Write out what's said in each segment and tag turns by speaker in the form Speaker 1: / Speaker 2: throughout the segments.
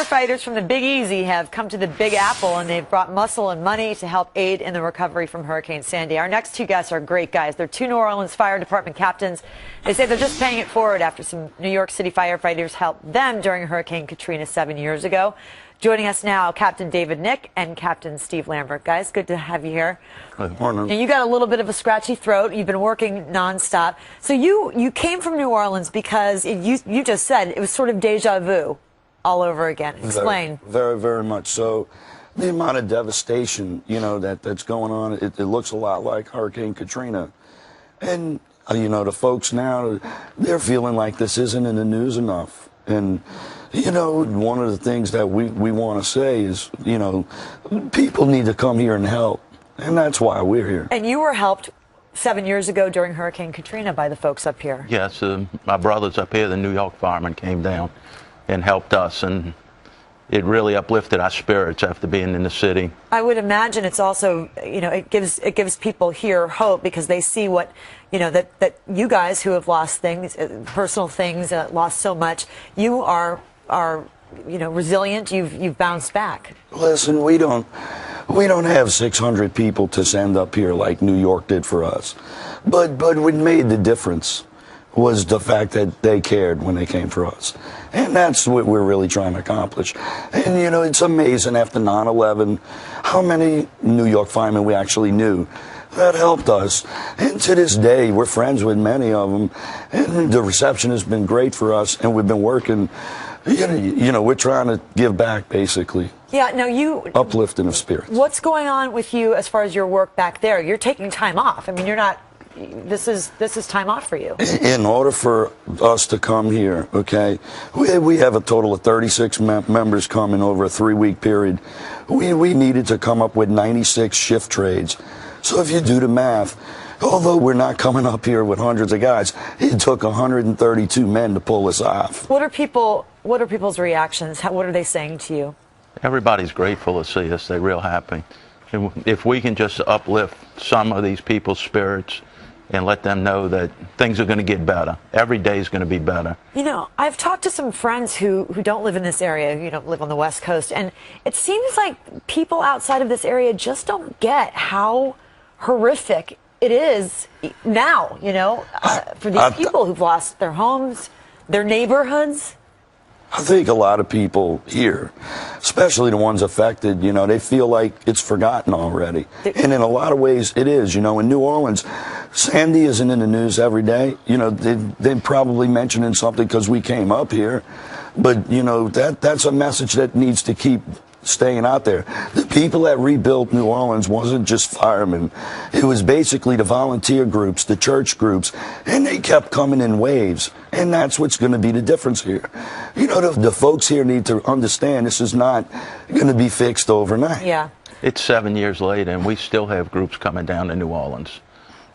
Speaker 1: firefighters from the Big Easy have come to the Big Apple, and they've brought muscle and money to help aid in the recovery from Hurricane Sandy. Our next two guests are great guys. They're two New Orleans Fire Department captains. They say they're just paying it forward after some New York City firefighters helped them during Hurricane Katrina 7 years ago. Joining us now, Captain David Nick and Captain Steve Lambert. Guys, good to have you here.
Speaker 2: Good morning.
Speaker 1: And you got a little bit of a scratchy throat. You've been working nonstop. So you came from New Orleans because you just said it was sort of deja vu all over again. Explain.
Speaker 2: Very, very much so. The amount of devastation, that's going on, it looks a lot like Hurricane Katrina. And, the folks now, they're feeling like this isn't in the news enough. And, one of the things that we want to say is, people need to come here and help. And that's why we're here.
Speaker 1: And you were helped 7 years ago during Hurricane Katrina by the folks up here.
Speaker 3: Yes, my brothers up here, the New York firemen, came down and helped us, and it really uplifted our spirits after being in the city.
Speaker 1: I would imagine it's also, it gives people here hope, because they see what, that you guys who have lost things, personal things, lost so much, you are resilient. You've bounced back.
Speaker 2: Listen, we don't have 600 people to send up here like New York did for us, but what made the difference was the fact that they cared when they came for us. And that's what we're really trying to accomplish. And, it's amazing after 9/11 how many New York firemen we actually knew that helped us. And to this day, we're friends with many of them. And the reception has been great for us, and we've been working, we're trying to give back, basically.
Speaker 1: Yeah, no,
Speaker 2: uplifting of spirits.
Speaker 1: What's going on with you as far as your work back there? You're taking time off. I mean, you're not... This is time off for you.
Speaker 2: In order for us to come here, okay, we have a total of 36 members coming over a 3-week period. We needed to come up with 96 shift trades. So if you do the math, although we're not coming up here with hundreds of guys, it took 132 men to pull us off.
Speaker 1: What are people's reactions? What are they saying to you?
Speaker 3: Everybody's grateful to see us. They're real happy. And if we can just uplift some of these people's spirits and let them know that things are going to get better. Every day is going to be better.
Speaker 1: I've talked to some friends who don't live in this area, live on the West Coast, and it seems like people outside of this area just don't get how horrific it is now, for these people who've lost their homes, their neighborhoods.
Speaker 2: I think a lot of people here, especially the ones affected, they feel like it's forgotten already. And in a lot of ways, it is. In New Orleans, Sandy isn't in the news every day. They're probably mentioning something because we came up here. But, that's a message that needs to keep staying out there. The people that rebuilt New Orleans wasn't just firemen. It was basically the volunteer groups, the church groups, and they kept coming in waves. And that's what's going to be the difference here. The folks here need to understand this is not going to be fixed overnight.
Speaker 1: Yeah.
Speaker 3: It's 7 years later, and we still have groups coming down to New Orleans.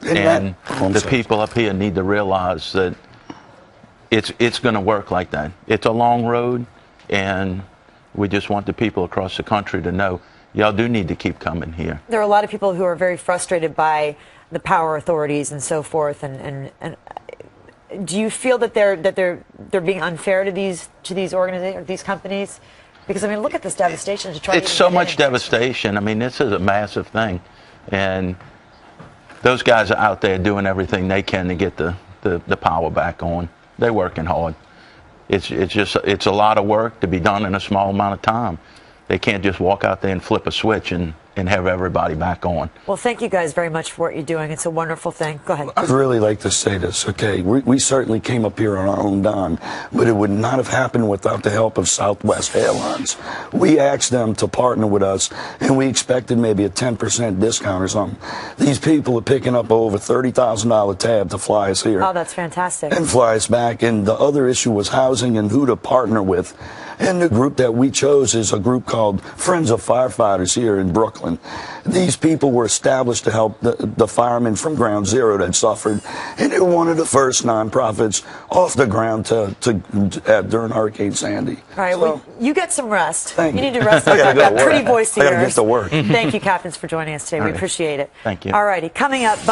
Speaker 3: And the people up here need to realize that it's going to work like that. It's a long road, and we just want the people across the country to know y'all do need to keep coming here.
Speaker 1: There are a lot of people who are very frustrated by the power authorities and so forth. And do you feel that they're being unfair to these organizations, these companies? Because look at this devastation.
Speaker 3: It's so much devastation. This is a massive thing, and those guys are out there doing everything they can to get the power back on. They're working hard. It's a lot of work to be done in a small amount of time. They can't just walk out there and flip a switch and have everybody back on.
Speaker 1: Well, thank you guys very much for what you're doing. It's a wonderful thing. Go ahead.
Speaker 2: I'd really like to say this, okay? We certainly came up here on our own dime, but it would not have happened without the help of Southwest Airlines. We asked them to partner with us, and we expected maybe a 10% discount or something. These people are picking up over $30,000 tab to fly us here.
Speaker 1: Oh, that's fantastic.
Speaker 2: And fly us back. And the other issue was housing and who to partner with. And the group that we chose is a group called Friends of Firefighters here in Brooklyn. These people were established to help the firemen from ground zero that suffered, and they were one of the first nonprofits off the ground during Hurricane Sandy.
Speaker 1: All right, well, you get some rest.
Speaker 2: Thank you.
Speaker 1: You need to rest. I've got a pretty voice to
Speaker 2: I got to get to work.
Speaker 1: Thank you, captains, for joining us today. We appreciate it.
Speaker 3: Thank you.
Speaker 1: All righty, coming up.